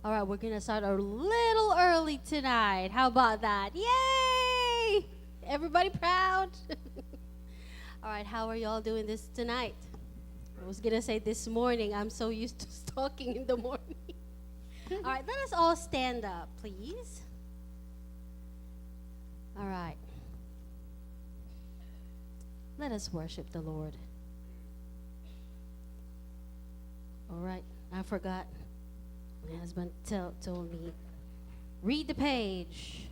All right, we're going to start a little early tonight. How about that? Yay! Everybody proud? All right, how are y'all doing this tonight? I was going to say this morning. I'm so used to talking in the morning. All right, let us all stand up, please. All right. Let us worship the Lord. All right, I forgot. My husband told me, read the page.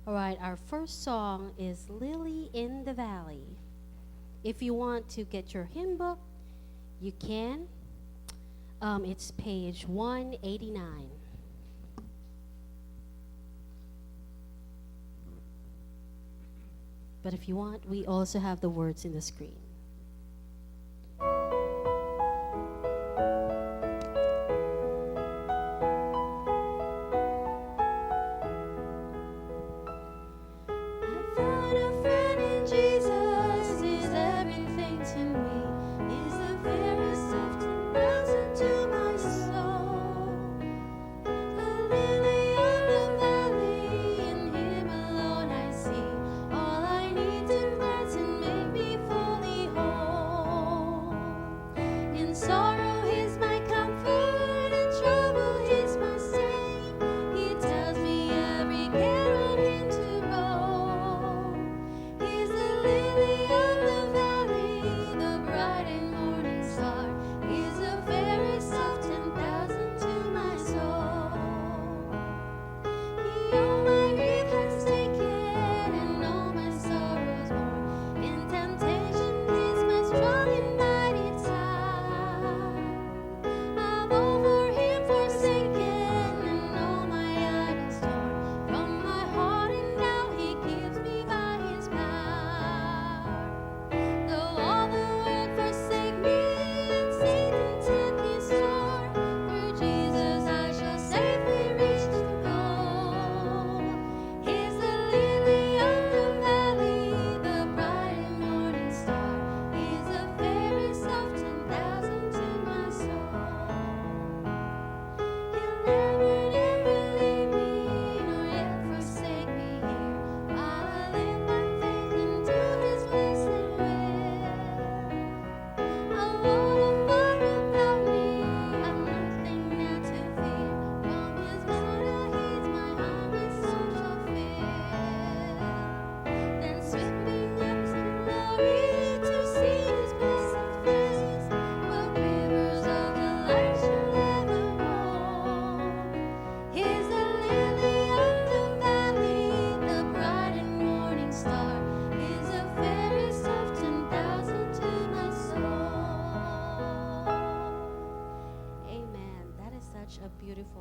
All right, our first song is Lily in the Valley. If you want to get your hymn book, you can. It's page 189. But if you want, we also have the words in the screen.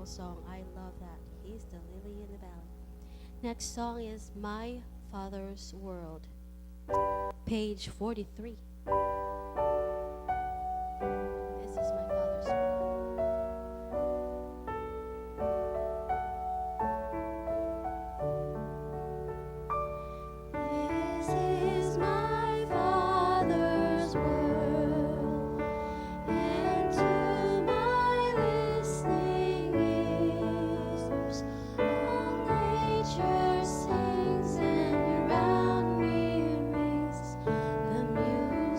Song. I love that. He's the lily in the valley. Next song is My Father's World, page 43. This is My Father's World. This is my Father's world, and to my listening ears, all nature sings and around me rings the music.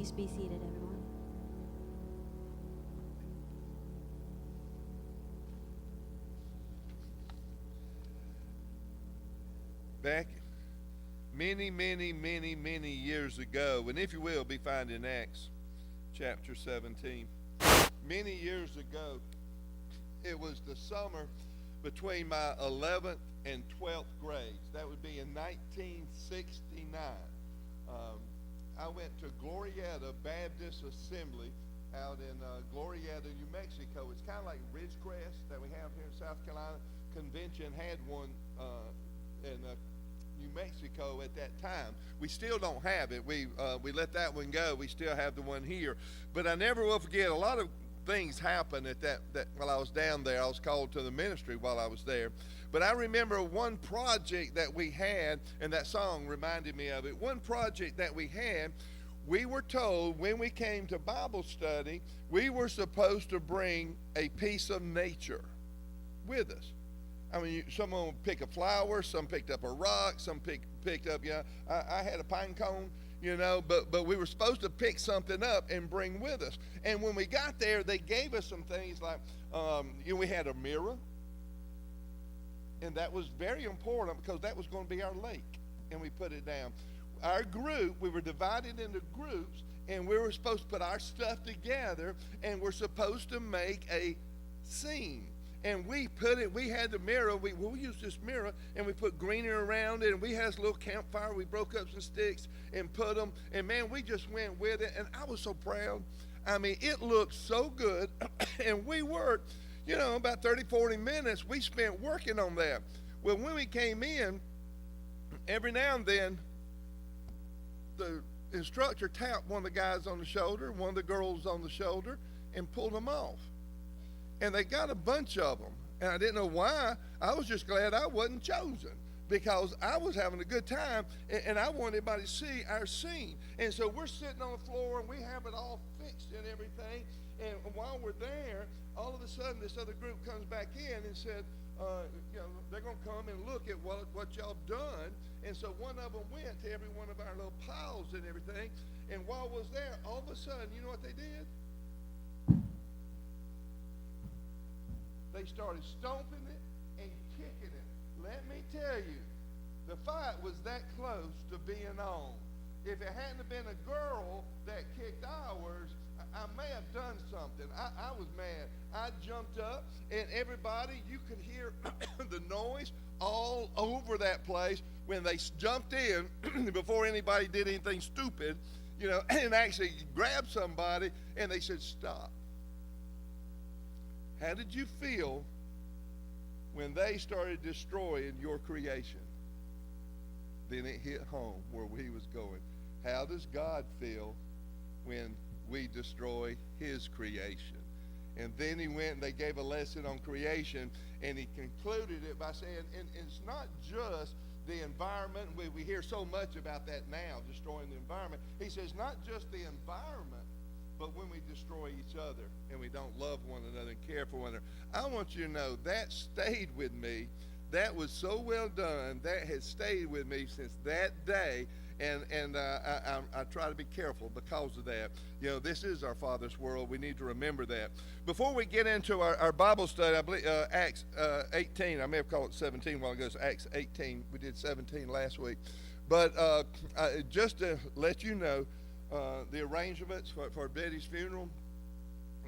Please be seated, everyone. Back many years ago, and if you will, be found in Acts chapter 17. Many years ago, it was the summer between my 11th and 12th grades. That would be in 1969. I went to Glorieta Baptist Assembly out in Glorieta, New Mexico. It's kind of like Ridgecrest that we have here in South Carolina. Convention had one in New Mexico at that time. We still don't have it. We let that one go. We still have the one here. But I never will forget, a lot of things happened at that while I was down there. I was called to the ministry while I was there. But I remember one project that we had, and that song reminded me of it. One project that we had, we were told when we came to Bible study, we were supposed to bring a piece of nature with us. I mean, someone would pick a flower, some picked up a rock, some picked up, I had a pine cone, but we were supposed to pick something up and bring with us. And when we got there, they gave us some things like, we had a mirror, and that was very important because that was going to be our lake, and we put it down. Our group, we were divided into groups, and we were supposed to put our stuff together, and we're supposed to make a scene. And we had the mirror, we used this mirror, and we put greenery around it, and we had this little campfire, we broke up some sticks and put them, and man, we just went with it, and I was so proud. I mean, it looked so good, and we worked, about 30, 40 minutes we spent working on that. Well, when we came in, every now and then, the instructor tapped one of the guys on the shoulder, one of the girls on the shoulder, and pulled them off. And they got a bunch of them. And I didn't know why. I was just glad I wasn't chosen because I was having a good time, and I wanted everybody to see our scene. And so we're sitting on the floor, and we have it all fixed and everything. And while we're there, all of a sudden this other group comes back in and said, they're going to come and look at what y'all done. And so one of them went to every one of our little piles and everything. And while I was there, all of a sudden, you know what they did? They started stomping it and kicking it. Let me tell you, the fight was that close to being on. If it hadn't have been a girl that kicked ours, I may have done something. I was mad. I jumped up, and everybody, you could hear the noise all over that place when they jumped in before anybody did anything stupid, and actually grabbed somebody, and they said, stop. How did you feel when they started destroying your creation? Then it hit home where we was going. How does God feel when we destroy his creation? And then he went and they gave a lesson on creation, and he concluded it by saying, and it's not just the environment. We hear so much about that now, destroying the environment. He says not just the environment, but when we destroy each other and we don't love one another and care for one another. I want you to know that stayed with me. That was so well done. That has stayed with me since that day. And I try to be careful because of that. This is our Father's world. We need to remember that. Before we get into our Bible study, I believe Acts 18. I may have called it 17 while ago. It's Acts 18. We did 17 last week. But just to let you know, the arrangements for Betty's funeral,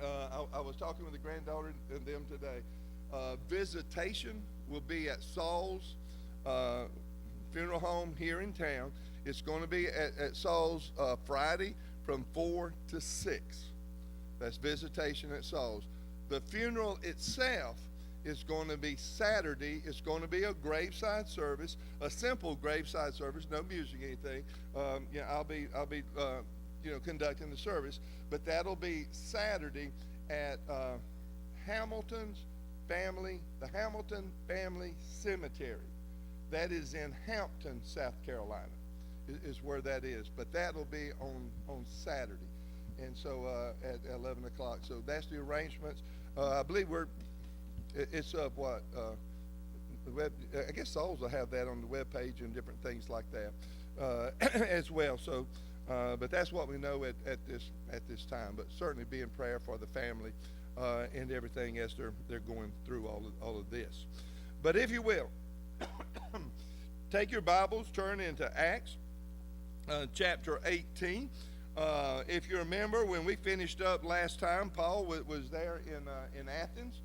I was talking with the granddaughter and them today. Visitation will be at Saul's funeral home here in town. It's going to be at Saul's Friday from 4 to 6. That's visitation at Saul's. The funeral itself is going to be Saturday. It's going to be a graveside service, a simple graveside service, no music, anything. I'll be conducting the service, but that'll be Saturday at the Hamilton Family Cemetery. That is in Hampton, South Carolina, is where that is. But that'll be on Saturday, and so at 11 o'clock. So that's the arrangements. I believe it's up the web. I guess Saul's will have that on the web page and different things like that as well. So But that's what we know at this time. But certainly be in prayer for the family and everything as they're going through all of this. But if you will, take your Bibles, turn into Acts chapter 18. If you remember, when we finished up last time, Paul was there in Athens.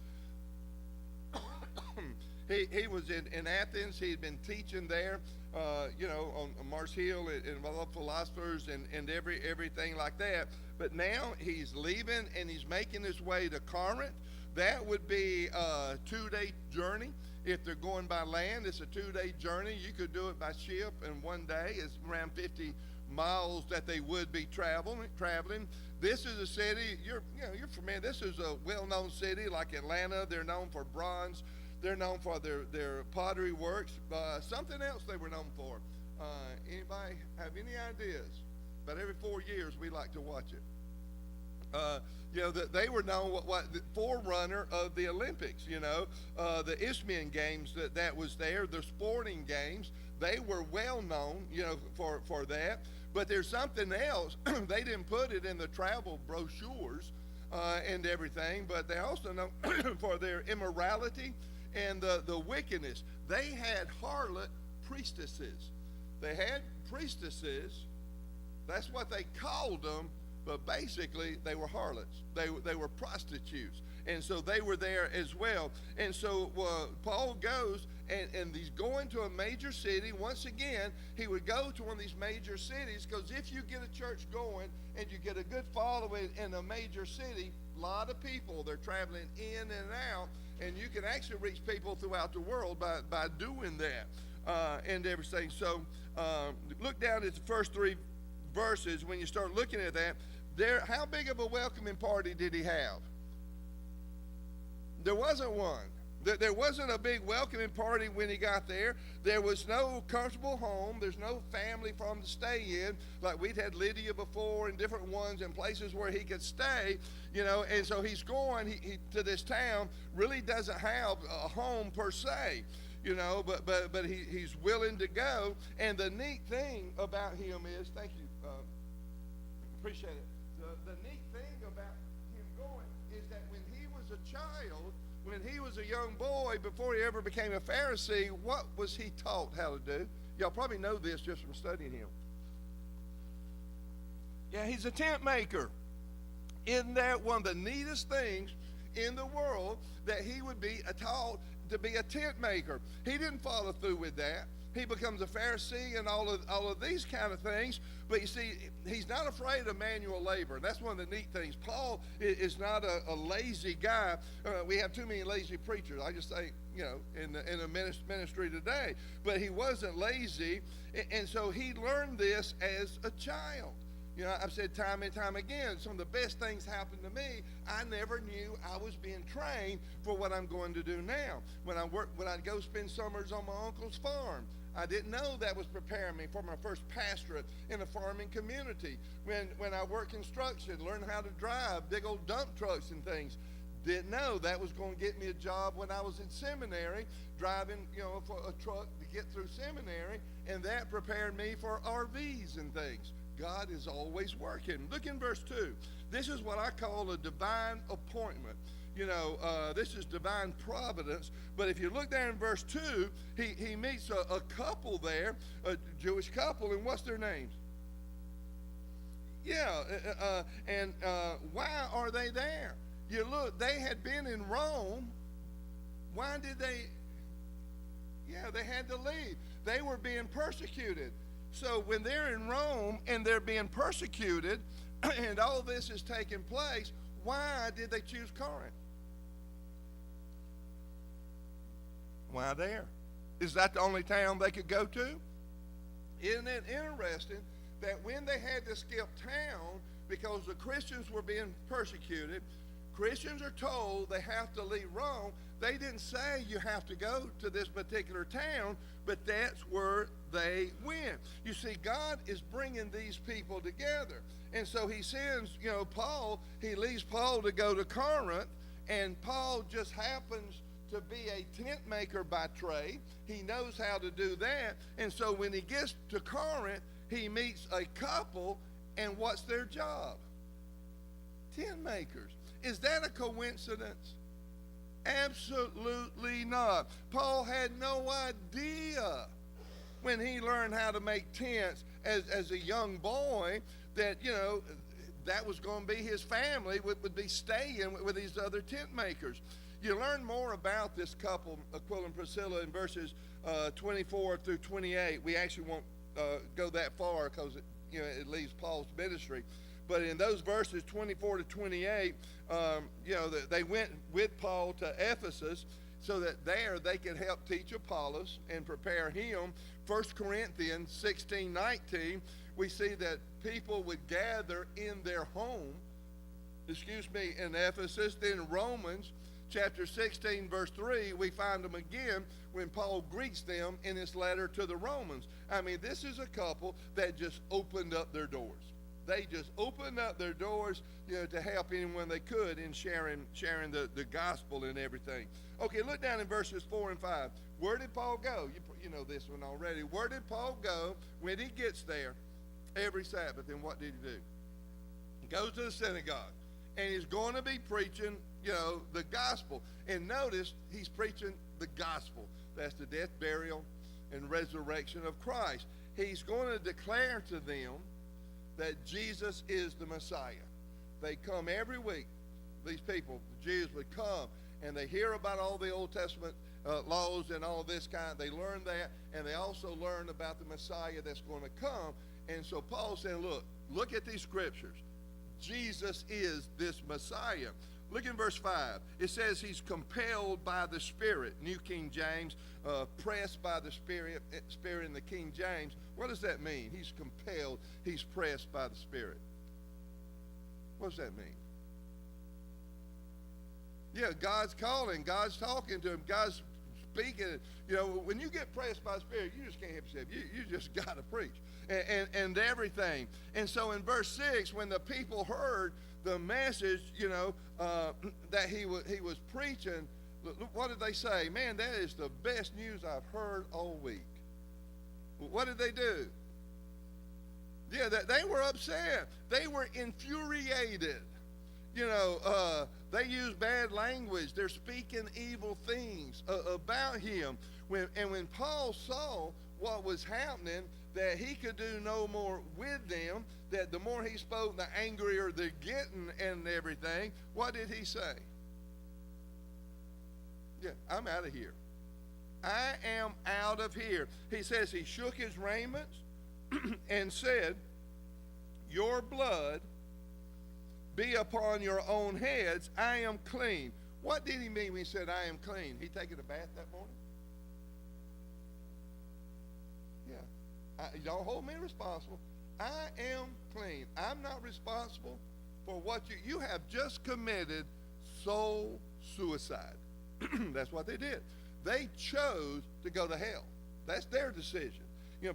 He was in Athens. He had been teaching there, on Mars Hill and other philosophers and everything like that. But now he's leaving and he's making his way to Corinth. That would be a 2-day journey. If they're going by land, it's a 2-day journey. You could do it by ship in 1 day. It's around 50 miles that they would be traveling. This is a city, you're familiar. This is a well-known city like Atlanta. They're known for bronze. They're known for their pottery works. Something else they were known for. Anybody have any ideas? About every 4 years, we like to watch it. That they were known what the forerunner of the Olympics. The Isthmian Games that was there. The sporting games, they were well known, for that. But there's something else. They didn't put it in the travel brochures and everything. But they also know for their immorality and the wickedness. They had harlot priestesses. They had priestesses. That's what they called them. But basically, they were harlots. They were prostitutes. And so they were there as well. And so Paul goes, and he's going to a major city. Once again, he would go to one of these major cities, because if you get a church going and you get a good following in a major city, a lot of people, they're traveling in and out, and you can actually reach people throughout the world by doing that and everything. So look down at the first 3 verses. When you start looking at that, how big of a welcoming party did he have? There wasn't one. There wasn't a big welcoming party when he got there. There was no comfortable home. There's no family for him to stay in. Like we'd had Lydia before and different ones and places where he could stay, and so he's going he to this town, really doesn't have a home per se, but he's willing to go. And the neat thing about him is, thank you, appreciate it. The neat thing about him going is that when he was a child, when he was a young boy, before he ever became a Pharisee, what was he taught how to do? Y'all probably know this just from studying him. Yeah, he's a tent maker. Isn't that one of the neatest things in the world, that he would be taught to be a tent maker? He didn't follow through with that. He becomes a Pharisee and all of these kind of things. But you see, he's not afraid of manual labor. And that's one of the neat things. Paul is not a lazy guy. We have too many lazy preachers. I just say, in the ministry today. But he wasn't lazy. And so he learned this as a child. I've said time and time again, some of the best things happened to me. I never knew I was being trained for what I'm going to do now. When I'd go spend summers on my uncle's farm, I didn't know that was preparing me for my first pastorate in a farming community. When I worked construction, learned how to drive big old dump trucks and things, didn't know that was going to get me a job when I was in seminary, driving, for a truck to get through seminary, and that prepared me for RVs and things. God is always working. Look in verse 2. This is what I call a divine appointment. This is divine providence. But if you look there in verse 2, he meets a couple there, a Jewish couple, and what's their names? And why are they there? You look, they had been in Rome. Why did they? They had to leave. They were being persecuted. So when they're in Rome and they're being persecuted and all this is taking place, why did they choose Corinth? Why there? Is that the only town they could go to? Isn't it interesting that when they had to skip town because the Christians were being persecuted, Christians are told they have to leave Rome. They didn't say you have to go to this particular town, but that's where they went. You see, God is bringing these people together. And so he sends, Paul, he leaves Paul to go to Corinth, and Paul just happens to be a tent maker by trade. He knows how to do that. And so when he gets to Corinth, he meets a couple, And what's their job? Tent makers. Is that a coincidence? Absolutely not. Paul had no idea when he learned how to make tents as a young boy that, that was going to be his family would be staying with these other tent makers. You learn more about this couple, Aquila and Priscilla, in verses 24 through 28. We actually won't go that far because it leaves Paul's ministry. But in those verses 24 to 28, they went with Paul to Ephesus so that there they could help teach Apollos and prepare him. 1 Corinthians 16:19, we see that people would gather in their home, in Ephesus. Then Romans chapter 16, verse 3, we find them again when Paul greets them in his letter to the Romans. I mean, this is a couple that just opened up their doors. They just opened up their doors, to help anyone they could in sharing the gospel and everything. Okay, look down in verses 4 and 5. Where did Paul go? You know this one already. Where did Paul go when he gets there every Sabbath? And what did he do? He goes to the synagogue, and he's going to be preaching, the gospel. And notice he's preaching the gospel. That's the death, burial, and resurrection of Christ. He's going to declare to them that Jesus is the Messiah. They come every week. These people, the Jews, would come and they hear about all the Old Testament laws and all this kind. They learn that, and they also learn about the Messiah that's going to come. And so Paul said, look at these scriptures. Jesus is this Messiah. Look in verse 5. It says he's compelled by the Spirit. New King James, pressed by the Spirit in the King James. What does that mean? He's compelled. He's pressed by the Spirit. What does that mean? Yeah, God's calling. God's talking to him. God's speaking. When you get pressed by the Spirit, you just can't help yourself. You just got to preach and everything. And so in verse 6, when the people heard the message, that he was preaching, what did they say? Man, that is the best news I've heard all week. What did they do? Yeah, they were upset. They were infuriated. They use bad language. They're speaking evil things about him. When Paul saw what was happening, that he could do no more with them, that the more he spoke, the angrier they're getting and everything, what did he say? Yeah, I'm out of here. I am out of here. He says he shook his raiments and said, your blood be upon your own heads. I am clean. What did he mean when he said, I am clean? He taken a bath that morning? Yeah. Don't hold me responsible. I am clean. I'm not responsible for what you have just committed soul suicide. That's what they did. They chose to go to hell. That's their decision.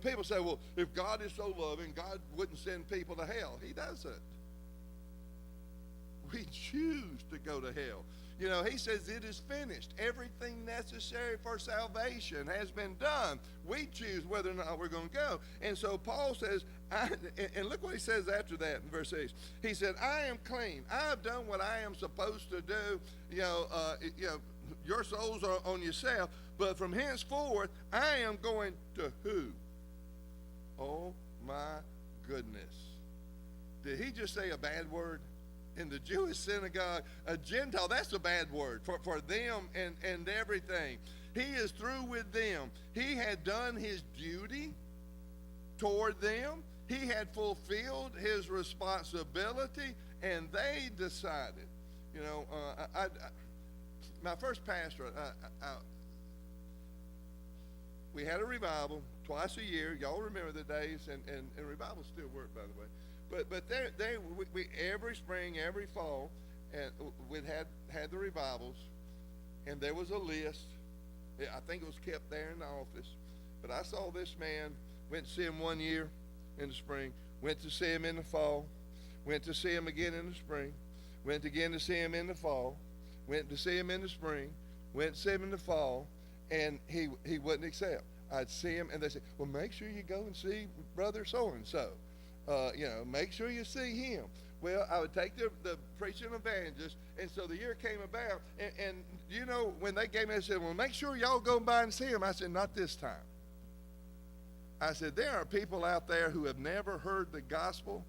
People say, well, if God is so loving, God wouldn't send people to hell. He doesn't. We choose to go to hell. He says it is finished. Everything necessary for salvation has been done. We choose whether or not we're going to go. And so Paul says, and look what he says after that in verse 6. He said, I am clean. I have done what I am supposed to do. Your souls are on yourself. But from henceforth, I am going to who? Oh, my goodness. Did he just say a bad word? In the Jewish synagogue, a Gentile, that's a bad word for them and everything. He is through with them. He had done his duty toward them. He had fulfilled his responsibility, and they decided. My first pastor, we had a revival twice a year. Y'all remember the days, and revivals still work, by the way. But we every spring, every fall, and we had the revivals, and there was a list. I think it was kept there in the office. But I saw this man, went to see him one year in the spring, went to see him in the fall, went to see him again in the spring, went again to see him in the fall, went to see him in the spring, went to see him in the fall, and he wouldn't accept. I'd see him, and they said, well, make sure you go and see Brother so-and-so. Make sure you see him. Well, I would take the preaching evangelist, and so the year came about, and when they gave me, they said, well, make sure y'all go by and see him. I said, not this time. I said, there are people out there who have never heard the gospel.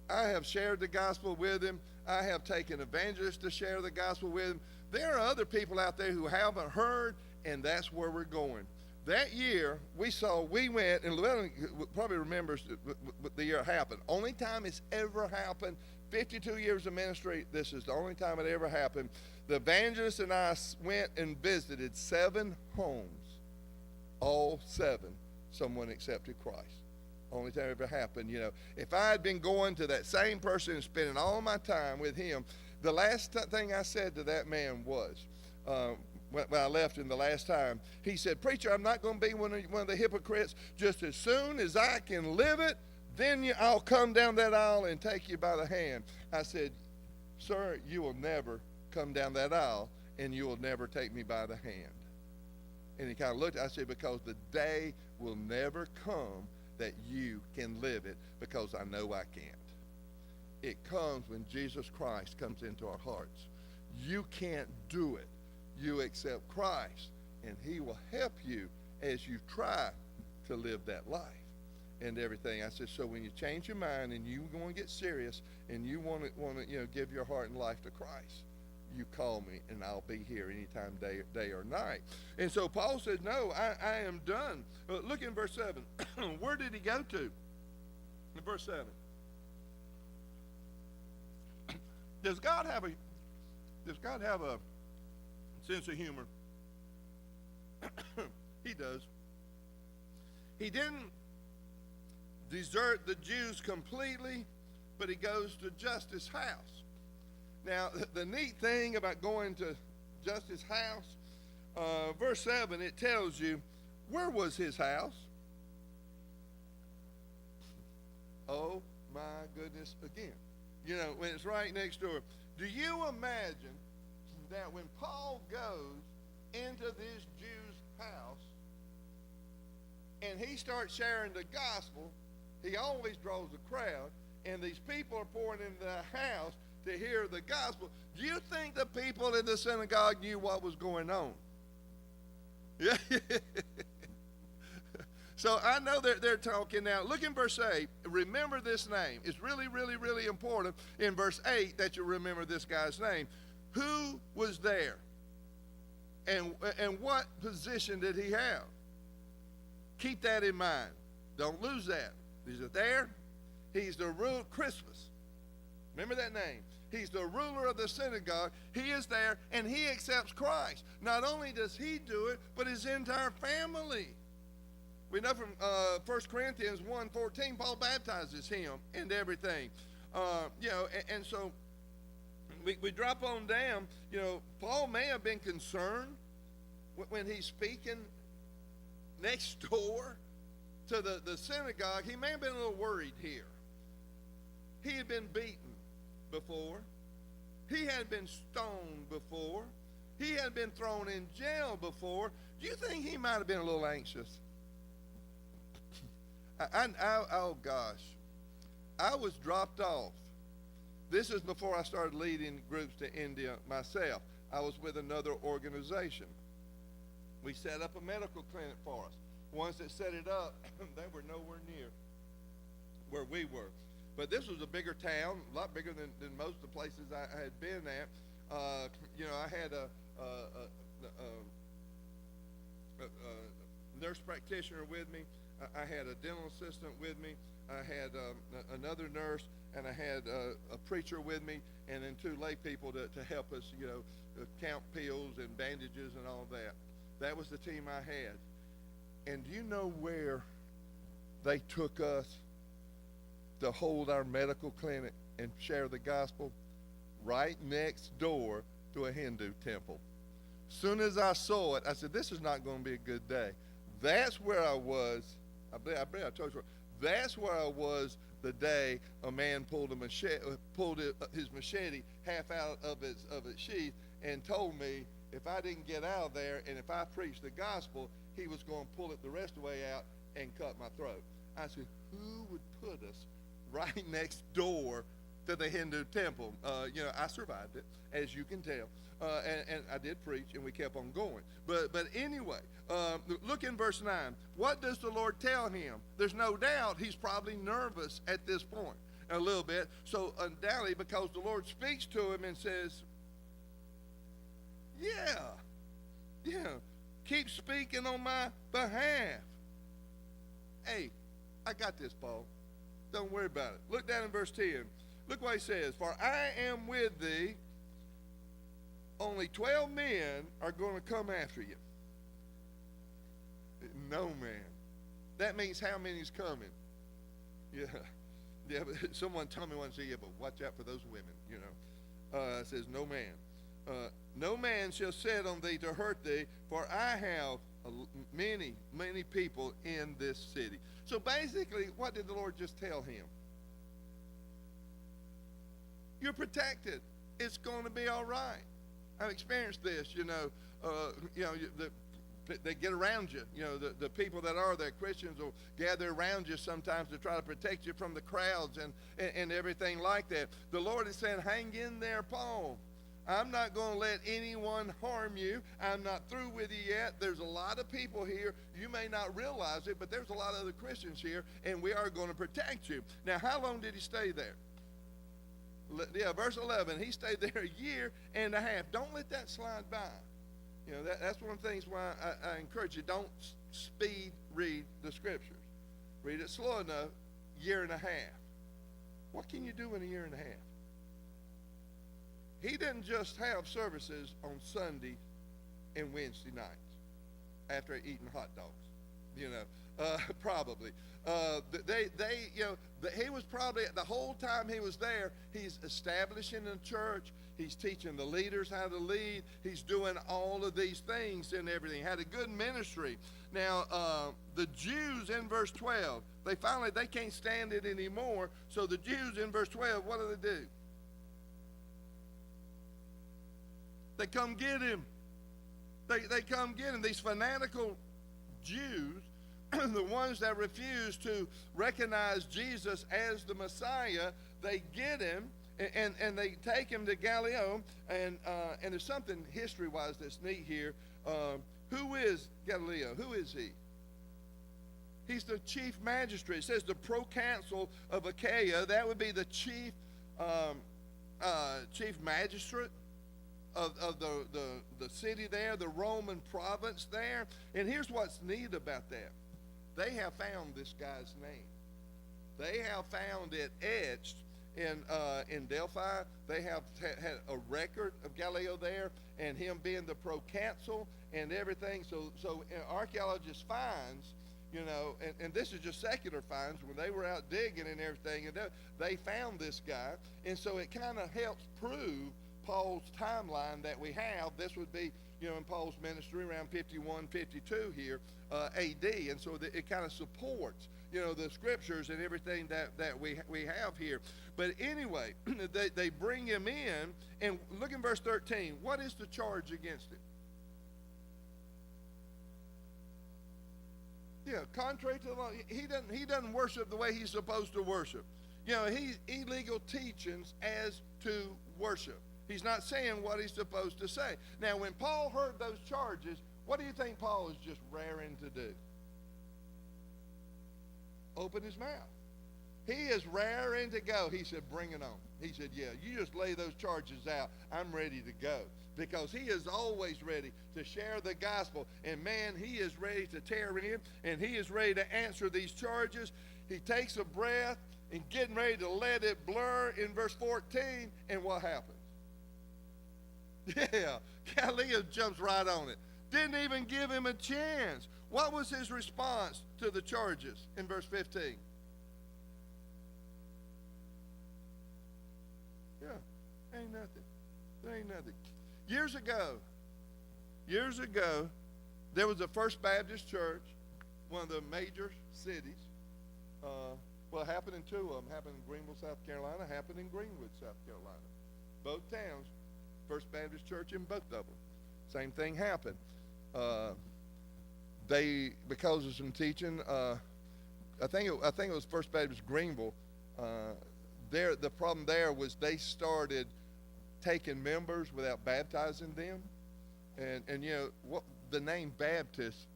I have shared the gospel with them. I have taken evangelists to share the gospel with them. There are other people out there who haven't heard, and that's where we're going. That year, we went, and Llewellyn probably remembers the year it happened. Only time it's ever happened, 52 years of ministry, this is the only time it ever happened. The evangelist and I went and visited 7 homes. All 7, someone accepted Christ. Only time it ever happened. If I had been going to that same person and spending all my time with him, the last thing I said to that man was, when I left him the last time, he said, preacher, I'm not going to be one of the hypocrites. Just as soon as I can live it, then I'll come down that aisle and take you by the hand. I said, sir, you will never come down that aisle, and you will never take me by the hand. And he kind of looked, I said, because the day will never come that you can live it, because I know I can't. It comes when Jesus Christ comes into our hearts. You can't do it. You accept Christ, and he will help you as you try to live that life and everything. I said, so when you change your mind and you want to get serious and you want to give your heart and life to Christ, you call me, and I'll be here anytime, day or night. And so Paul said, no, I am done. Look in verse 7. Where did he go to? In verse 7. Does God have a sense of humor? He does. He didn't desert the Jews completely, but he goes to Justus' house. Now, the neat thing about going to Justus' house, verse 7, it tells you, where was his house? Oh, my goodness, again. When it's right next door. Do you imagine that when Paul goes into this Jew's house and he starts sharing the gospel, he always draws a crowd, and these people are pouring into the house to hear the gospel. Do you think the people in the synagogue knew what was going on? Yeah. So I know they're talking now. Look in verse 8. Remember this name. It's really, really, really important in verse 8 that you remember this guy's name. Who was there? And what position did he have? Keep that in mind. Don't lose that. Is it there? He's the ruler, Crispus. Remember that name. He's the ruler of the synagogue. He is there, and he accepts Christ. Not only does he do it, but his entire family. We know from 1 Corinthians 1:14, Paul baptizes him and everything. And so we drop on down. Paul may have been concerned when he's speaking next door to the synagogue. He may have been a little worried here. He had been beaten before. He had been stoned before. He had been thrown in jail before. Do you think he might have been a little anxious? Oh gosh, I was dropped off. This is before I started leading groups to India myself. I was with another organization. We set up a medical clinic for us. Ones that set it up, they were nowhere near where we were. But this was a bigger town, a lot bigger than most of the places I had been at. I had a nurse practitioner with me. I had a dental assistant with me. I had another nurse, and I had a preacher with me, and then 2 lay people to help us, count pills and bandages and all that. That was the team I had. And do you know where they took us to hold our medical clinic and share the gospel? Right next door to a Hindu temple. Soon as I saw it, I said, this is not going to be a good day. That's where I was. I believe I told you. That's where I was the day a man pulled his machete half out of its sheath and told me if I didn't get out of there and if I preached the gospel, he was going to pull it the rest of the way out and cut my throat. I said, who would put us right next door to the Hindu temple. I survived it, as you can tell. And I did preach, and we kept on going. But anyway, look in verse 9. What does the Lord tell him? There's no doubt he's probably nervous at this point a little bit. So undoubtedly, because the Lord speaks to him and says, yeah, keep speaking on my behalf. Hey, I got this, Paul. Don't worry about it. Look down in verse 10. Look what he says. For I am with thee. Only 12 men are going to come after you. No man. That means how many's coming? Yeah, but someone told me once, yeah, but watch out for those women, It says, no man. No man shall set on thee to hurt thee, for I have many, many people in this city. So basically, what did the Lord just tell him? You're protected. It's going to be all right. I've experienced this, they get around you. The people that are there, Christians, will gather around you sometimes to try to protect you from the crowds and everything like that. The Lord is saying, hang in there, Paul. I'm not going to let anyone harm you. I'm not through with you yet. There's a lot of people here. You may not realize it, but there's a lot of other Christians here, and we are going to protect you. Now, how long did he stay there? Yeah, verse 11, he stayed there a year and a half. Don't let that slide by. That's one of the things why I encourage you, don't speed read the scriptures. Read it slow enough, year and a half. What can you do in a year and a half? He didn't just have services on Sunday and Wednesday nights after eating hot dogs, probably. He was probably, the whole time he was there, he's establishing a church. He's teaching the leaders how to lead. He's doing all of these things and everything. Had a good ministry. Now, the Jews in verse 12, they can't stand it anymore. So the Jews in verse 12, what do? They come get him. They come get him. These fanatical Jews, the ones that refuse to recognize Jesus as the Messiah, they get him and they take him to Gallio. And there's something history-wise that's neat here. Who is Gallio? Who is he? He's the chief magistrate. It says the proconsul of Achaia. That would be the chief magistrate of the city there, the Roman province there. And here's what's neat about that. They have found this guy's name. They have found it etched in Delphi. They have had a record of Gallio there and him being the proconsul and everything. So archaeologists finds, and this is just secular finds, when they were out digging and everything, and they found this guy. And so it kind of helps prove Paul's timeline that we have. This would be, in Paul's ministry around 51, 52 here, AD. And so it kind of supports, the scriptures and everything that we have here. But anyway, they bring him in, and look in verse 13. What is the charge against him? Yeah, contrary to the law, he doesn't worship the way he's supposed to worship. He's illegal teachings as to worship. He's not saying what he's supposed to say. Now, when Paul heard those charges, what do you think Paul is just raring to do? Open his mouth. He is raring to go. He said, bring it on. He said, yeah, you just lay those charges out. I'm ready to go. Because he is always ready to share the gospel. And man, he is ready to tear in, and he is ready to answer these charges. He takes a breath and getting ready to let it blur in verse 14, and what happens? Yeah, Gallio jumps right on it. Didn't even give him a chance. What was his response to the charges in verse 15? Yeah, ain't nothing. There ain't nothing. Years ago, there was a First Baptist Church, one of the major cities. It happened in two of them. Happened in Greenville, South Carolina. Happened in Greenwood, South Carolina. Both towns, First Baptist Church in both of them. Same thing happened. Because of some teaching, I think it was First Baptist Greenville. The problem there was they started taking members without baptizing them. And you know, what the name Baptist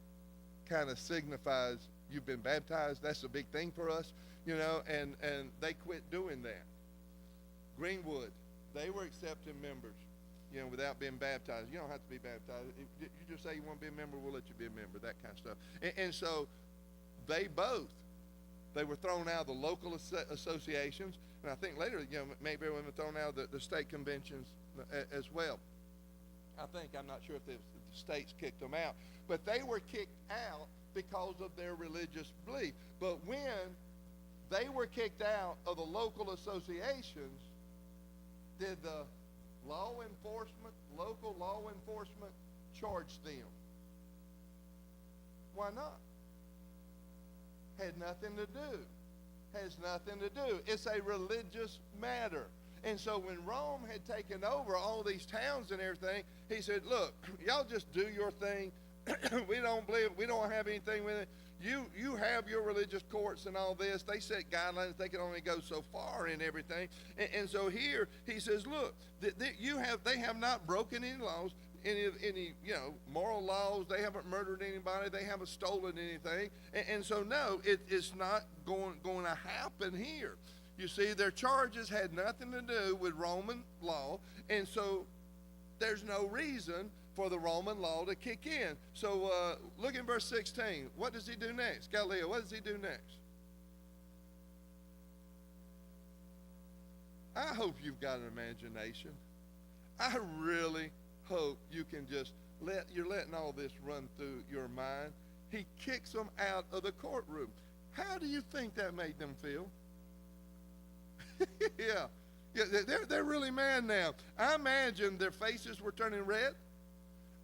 kind of signifies you've been baptized. That's a big thing for us, you know, and they quit doing that. Greenwood, they were accepting members, you know, without being baptized. You don't have to be baptized. You just say you want to be a member, we'll let you be a member, that kind of stuff. And so they were thrown out of the local associations, and I think later, you know, maybe they were thrown out of the state conventions as well. I'm not sure if the states kicked them out, but they were kicked out because of their religious belief. But when they were kicked out of the local associations, did the local law enforcement charge them? Why not? Had nothing to do. Has nothing to do. It's a religious matter. And so when Rome had taken over all these towns and everything, he said, look, y'all just do your thing. We don't have anything with it. You have your religious courts and all this. They set guidelines. They can only go so far and everything. And so here he says, look, they have not broken any laws, any moral laws. They haven't murdered anybody. They haven't stolen anything. And so no, it's not going to happen here. You see, their charges had nothing to do with Roman law, and so there's no reason for the Roman law to kick in. So look in verse 16. What does he do next? Galileo, what does he do next? I hope you've got an imagination. I really hope you can just you're letting all this run through your mind. He kicks them out of the courtroom. How do you think that made them feel? Yeah, they're really mad now. I imagine their faces were turning red.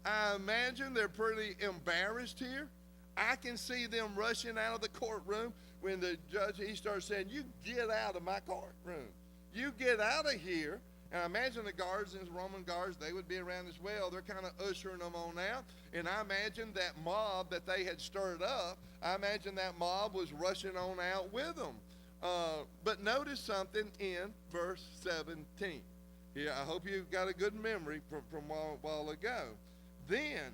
I imagine they're pretty embarrassed here. I can see them rushing out of the courtroom when the judge, he starts saying, you get out of my courtroom. You get out of here. And I imagine the guards, and Roman guards, they would be around as well. They're kind of ushering them on out. And I imagine that mob that they had stirred up, I imagine that mob was rushing on out with them. But notice something in verse 17. Yeah, I hope you got a good memory from a while ago. Then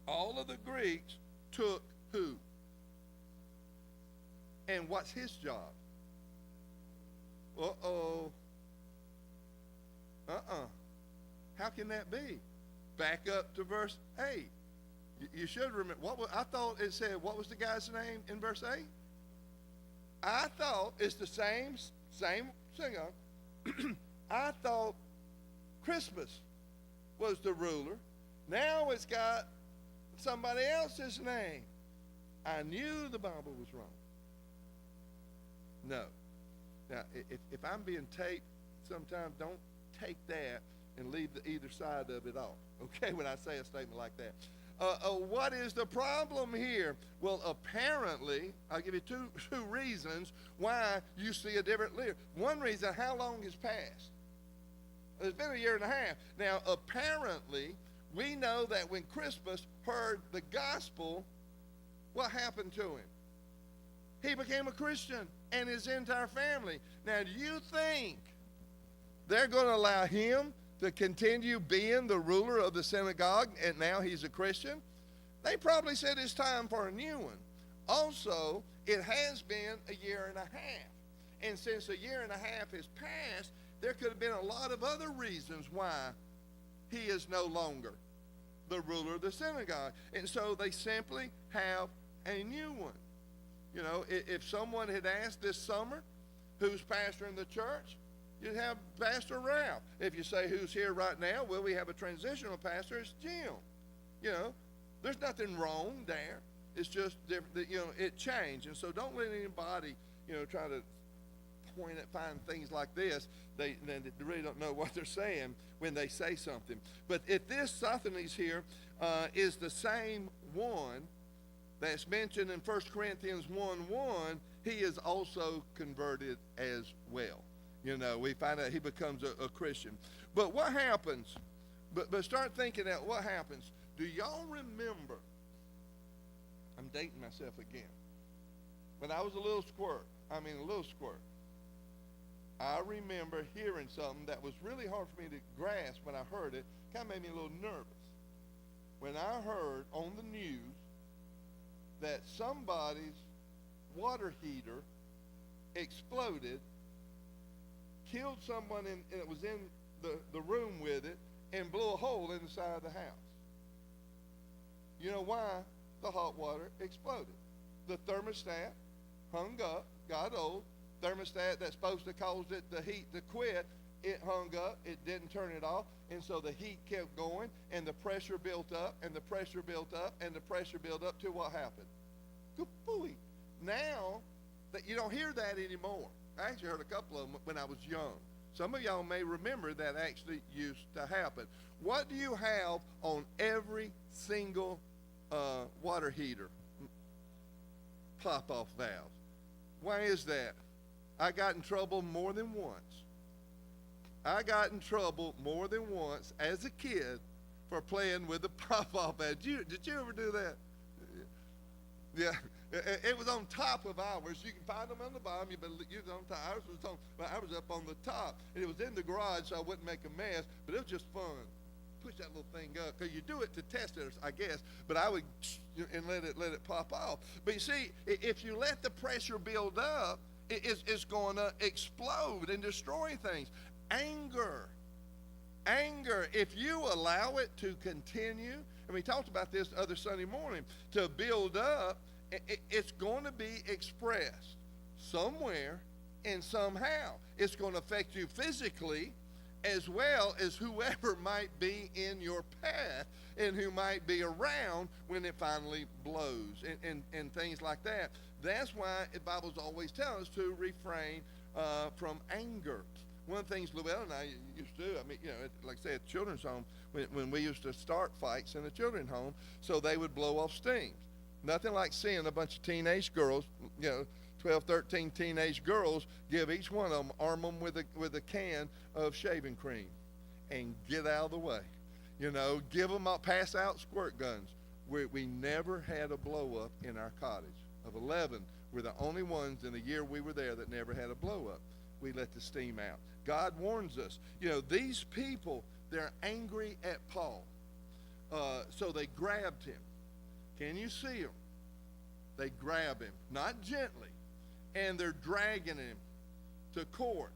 all of the Greeks took who? And what's his job? How can that be? Back up to verse 8. You should remember. I thought it said, what was the guy's name in verse 8? I thought it's the same singer. I thought Crispus was the ruler. Now it's got somebody else's name. I knew the Bible was wrong. No. Now, if I'm being taped sometime, don't take that and leave either side of it off, okay, when I say a statement like that. What is the problem here? Well, apparently, I'll give you two reasons why you see a different leader. One reason, how long has passed? It's been 1.5 years. Now, apparently, we know that when Crispus heard the gospel, what happened to him? He became a Christian, and his entire family. Now, do you think they're going to allow him to continue being the ruler of the synagogue, and now he's a Christian? They probably said it's time for a new one. Also, it has been 1.5 years. And since 1.5 years has passed, there could have been a lot of other reasons why he is no longer the ruler of the synagogue. And so they simply have a new one. You know, if someone had asked this summer, who's pastoring the church, you'd have Pastor Ralph. If you say who's here right now, well, we have a transitional pastor, it's Jim. You know, there's nothing wrong there. It's just different, you know, it changed. And so don't let anybody, you know, try to find things like this. They really don't know what they're saying when they say something. But if this Sosthenes here is the same one that's mentioned in 1 Corinthians 1:1, he is also converted as well. You know, we find out he becomes a Christian. But what happens? But start thinking out what happens. Do y'all remember? I'm dating myself again. When I was a little squirt, I mean a little squirt. I remember hearing something that was really hard for me to grasp when I heard it. Kind of made me a little nervous. When I heard on the news that somebody's water heater exploded, killed someone and it was in the room with it, and blew a hole in the side of the house. You know why? The hot water exploded. The thermostat hung up, got old. Thermostat that's supposed to cause the heat to quit, it hung up, it didn't turn it off, and so the heat kept going, and the pressure built up, and the pressure built up, and the pressure built up to what happened? Kapooey. Now, that you don't hear that anymore. I actually heard a couple of them when I was young. Some of y'all may remember that actually used to happen. What do you have on every single water heater? Pop-off valves. Why is that? I got in trouble more than once. I got in trouble more than once as a kid for playing with the pop-off valve. Did you ever do that? Yeah. It was on top of ours. You can find them on the bottom. But it was on top. I was up on the top. And it was in the garage, so I wouldn't make a mess. But it was just fun. Push that little thing up. Because you do it to test it, I guess. But I would and let it pop off. But you see, if you let the pressure build up, it's going to explode and destroy things. Anger, if you allow it to continue, and we talked about this the other Sunday morning, to build up, it's going to be expressed somewhere and somehow. It's going to affect you physically as well as whoever might be in your path and who might be around when it finally blows and things like that. That's why the Bible's always telling us to refrain from anger. One of the things Llewellyn and I used to do, I mean, you know, like I said, at the children's home, when we used to start fights in the children's home, so they would blow off steams. Nothing like seeing a bunch of teenage girls, 12, 13 teenage girls, give each one of them, arm them with a can of shaving cream and get out of the way. Give them pass out squirt guns. We never had a blow up in our cottage. Of 11, we're the only ones in the year we were there that never had a blow up. We let the steam out. God warns us. These people, they're angry at Paul. So they grabbed him. Can you see them? They grab him, not gently, and they're dragging him to court.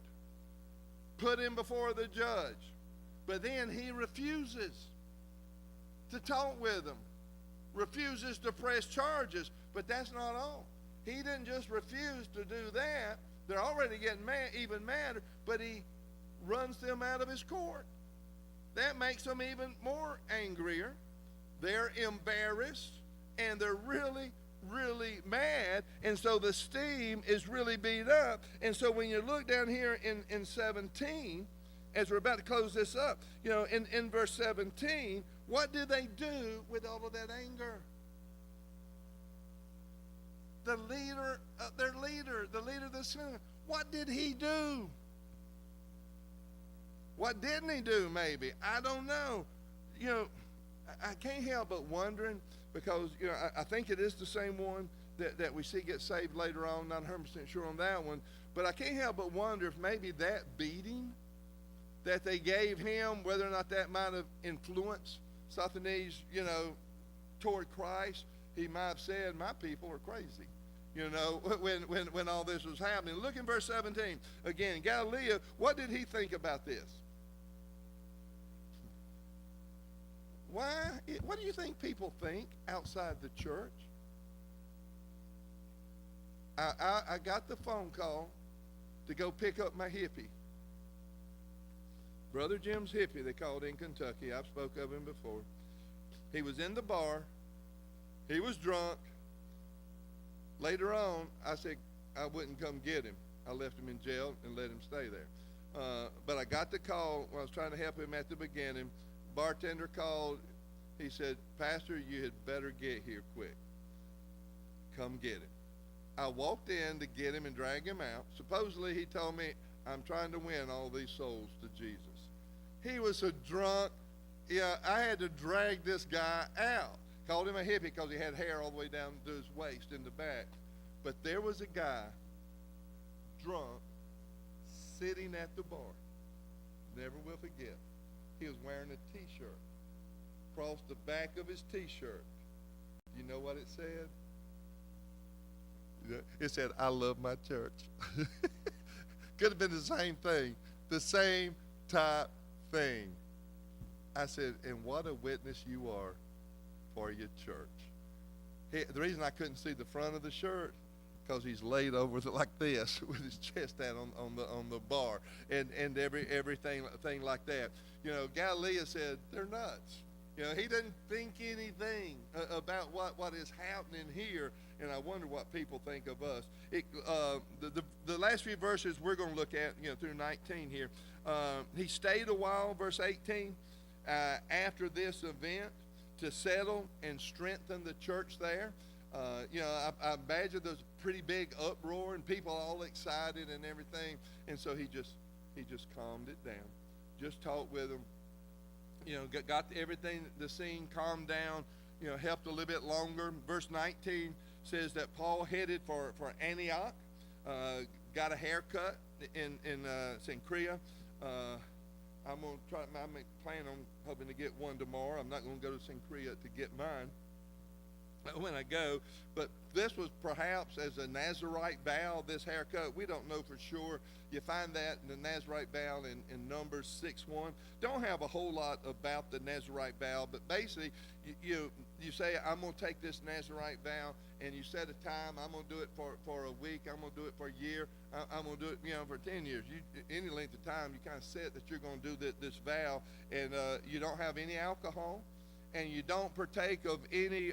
Put him before the judge. But then he refuses to talk with them. Refuses to press charges. But that's not all. He didn't just refuse to do that. They're already getting mad, even madder, but he runs them out of his court. That makes them even more angrier. They're embarrassed, and they're really, really mad, and so the steam is really beat up. And so when you look down here in 17, as we're about to close this up, in verse 17, what did they do with all of that anger? The leader of the synagogue, what did he do? What didn't he do, maybe? I don't know. I can't help but wondering, because, I think it is the same one that we see get saved later on. Not 100% sure on that one. But I can't help but wonder if maybe that beating that they gave him, whether or not that might have influenced Sosthenes, toward Christ. He might have said, my people are crazy, when all this was happening. Look in verse 17. Again, Galilee, what did he think about this? What do you think people think outside the church? I got the phone call to go pick up my hippie. Brother Jim's hippie, they called in Kentucky. I've spoke of him before. He was in the bar. He was drunk. Later on, I said I wouldn't come get him. I left him in jail and let him stay there. But I got the call when I was trying to help him at the beginning. Bartender called. He said, Pastor, you had better get here quick. Come get him. I walked in to get him and drag him out. Supposedly, he told me, I'm trying to win all these souls to Jesus. He was so drunk. Yeah, I had to drag this guy out. Called him a hippie because he had hair all the way down to his waist in the back. But there was a guy drunk, sitting at the bar. Never will forget. He was wearing a T-shirt. Across the back of his T-shirt, you know what it said? It said, "I love my church." Could have been the same thing, the same type thing. I said, "And what a witness you are for your church." The reason I couldn't see the front of the shirt, because he's laid over like this with his chest out on the bar and everything like that. You know, Galileo said they're nuts. You know, he didn't think anything about what is happening here, and I wonder what people think of us. The last few verses we're going to look at, you know, through 19 here. He stayed a while, verse 18, after this event to settle and strengthen the church there. You know, I imagine there's a pretty big uproar and people all excited and everything, and so he just calmed it down, just talked with them. You know, got everything, the scene calmed down, you know, helped a little bit longer. Verse 19 says that Paul headed for Antioch, got a haircut in Cenchrea. I'm planning on hoping to get one tomorrow. I'm not going to go to Cenchrea to get mine when I go, but this was perhaps as a Nazarite vow, this haircut. We don't know for sure. You find that in the Nazarite vow in Numbers 6:1. Don't have a whole lot about the Nazarite vow, but basically you say, I'm going to take this Nazarite vow, and you set a time. I'm going to do it for a week. I'm going to do it for a year. I'm going to do it, you know, for 10 years. Any length of time, you kind of set that you're going to do this vow, and you don't have any alcohol, and you don't partake of any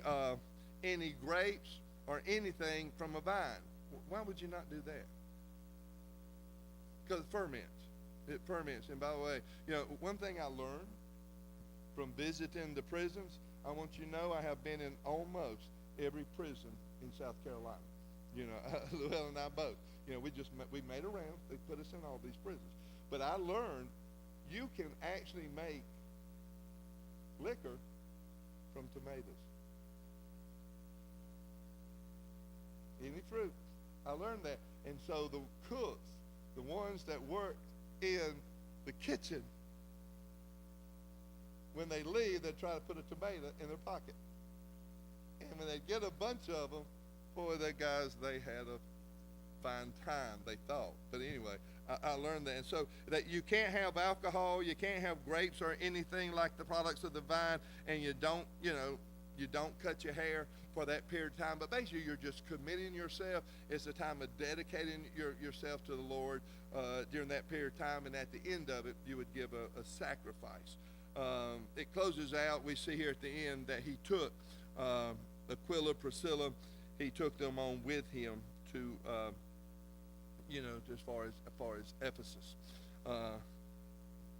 grapes or anything from a vine. Why would you not do that? Because it ferments. It ferments. And by the way, you know, one thing I learned from visiting the prisons, I want you to know I have been in almost every prison in South Carolina. You know, Llewellyn and I both. You know, we made around. They put us in all these prisons. But I learned you can actually make liquor from tomatoes. Any fruit. I learned that. And so the cooks, the ones that worked in the kitchen, when they leave, they try to put a tomato in their pocket. And when they get a bunch of them, boy, they guys, they had a fine time, they thought. But anyway, I learned that. And so that you can't have alcohol, you can't have grapes or anything like the products of the vine, and you don't, you know, you don't cut your hair for that period of time. But basically, you're just committing yourself. It's a time of dedicating yourself to the Lord during that period of time. And at the end of it, you would give a sacrifice. It closes out. We see here at the end that he took Aquila, Priscilla. He took them on with him to, you know, as far as Ephesus.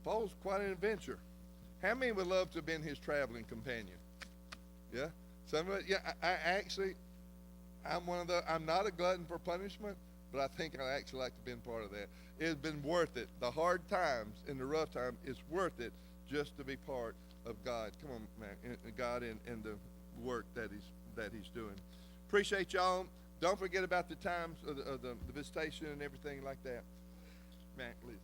Paul's quite an adventure. How many would love to have been his traveling companion? Yeah, some of it. Yeah, I'm not a glutton for punishment, but I think I actually like to have been part of that. It's been worth it. The hard times and the rough time, it's worth it just to be part of God. Come on, man, God and the work that he's doing. Appreciate y'all. Don't forget about the times of the visitation and everything like that. Matt, please.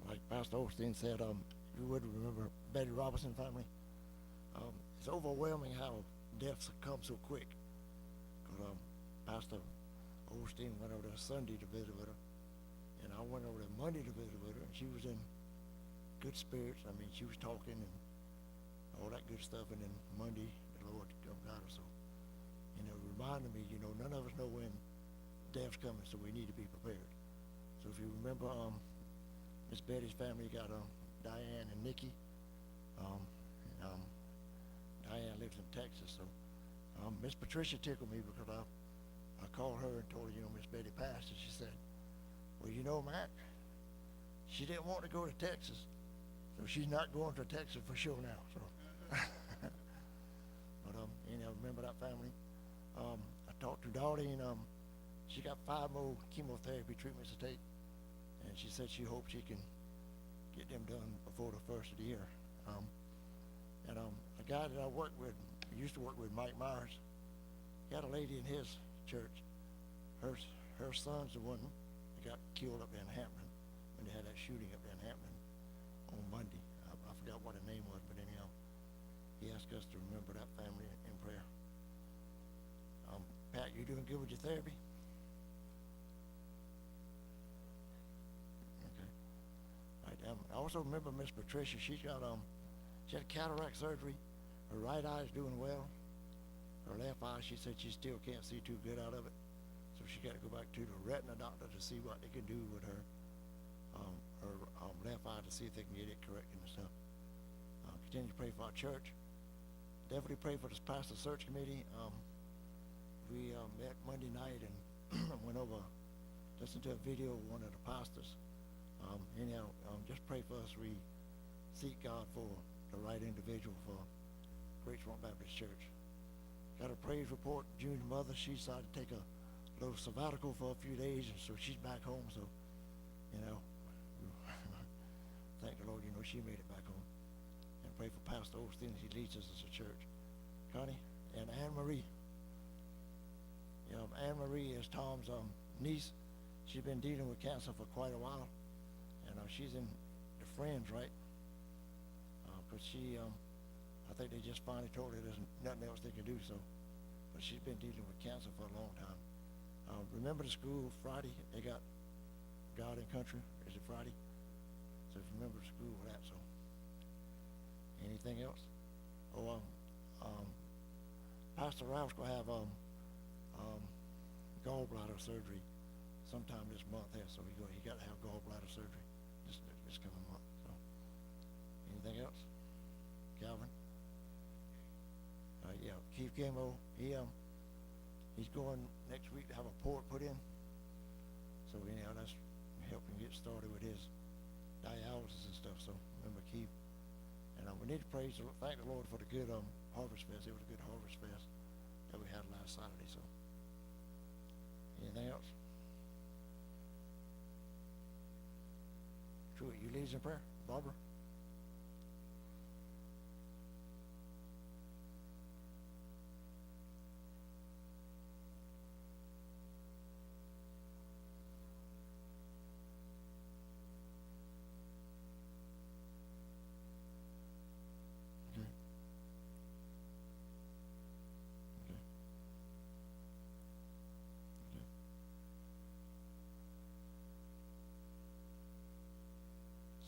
Like Pastor Osteen said, you would remember Betty Robinson family. It's overwhelming how deaths come so quick. Cause Pastor Osteen went over there Sunday to visit with her, and I went over there Monday to visit with her, and she was in good spirits. I mean, she was talking and all that good stuff. And then Monday, the Lord got her. So, you know, reminded me, you know, none of us know when death's coming, so we need to be prepared. So if you remember, Miss Betty's family got Diane and Nikki. Diane lives in Texas, so Miss Patricia tickled me because I called her and told her, you know, Miss Betty passed, and she said, well, you know, Mac, she didn't want to go to Texas, so she's not going to Texas for sure now. So, but you know, remember that family. I talked to Darlene. She got 5 more chemotherapy treatments to take, and she said she hopes she can get them done before the first of the year. And a guy that I worked with, used to work with, Mike Myers, he had a lady in his church. Her son's the one that got killed up there in Hampton when they had that shooting up there in Hampton on Monday. I forgot what her name was, but anyhow, he asked us to remember that family in prayer. Pat, you doing good with your therapy? Okay. All right. I also remember Miss Patricia. She had cataract surgery. Her right eye is doing well. Her left eye, she said she still can't see too good out of it. So she got to go back to the retina doctor to see what they can do with her left eye to see if they can get it corrected and stuff. Continue to pray for our church. Definitely pray for this pastor search committee. We met Monday night and went over, listened to a video of one of the pastors. Anyhow, just pray for us. We seek God for the right individual for Great Swamp Baptist Church. Got a praise report. Junior mother, she decided to take a little sabbatical for a few days, and so she's back home. So, thank the Lord, she made it back home. And pray for Pastor Osteen as he leads us as a church. Connie and Anne Marie. Anne Marie is Tom's niece. She's been dealing with cancer for quite a while, and she's in the Friends, right? Because I think they just finally told her there's nothing else they can do. So, but she's been dealing with cancer for a long time. Remember the school Friday? They got God and Country. Is it Friday? So remember the school with that. So, anything else? Pastor Ralph's gonna have gallbladder surgery sometime this month here, so he got to have gallbladder surgery this coming month. So, anything else? Calvin? Yeah, Keith Gamble, he's going next week to have a port put in. So anyhow, that's helping get started with his dialysis and stuff. So remember Keith. And we need to thank the Lord for the good Harvest Fest. It was a good Harvest Fest that we had last Saturday. So, anything else? True, you lead us in prayer, Barbara.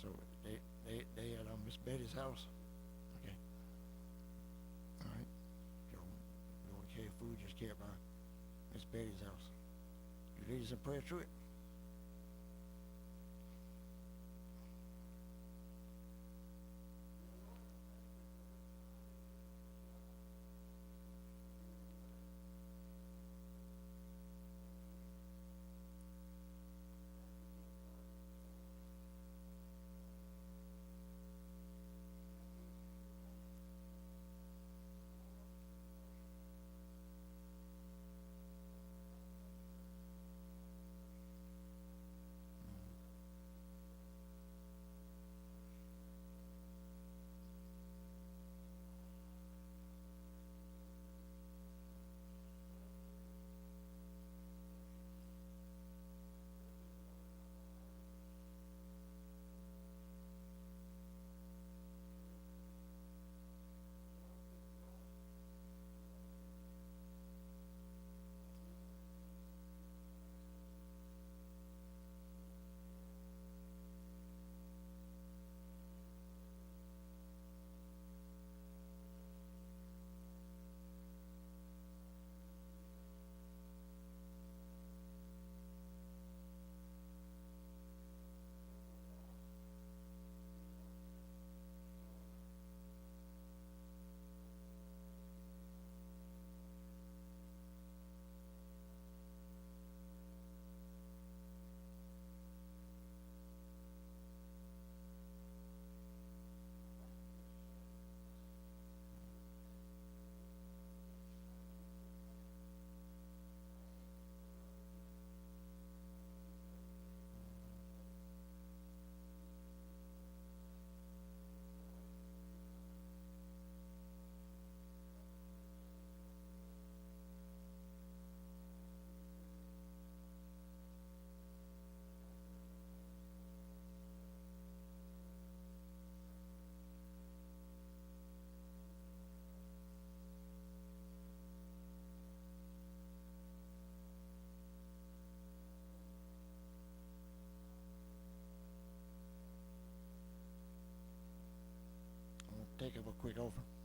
So they at Miss Betty's house. Okay. All right. If you want to carry food, just carry it by Miss Betty's house. You lead us in prayer through it. quick offering.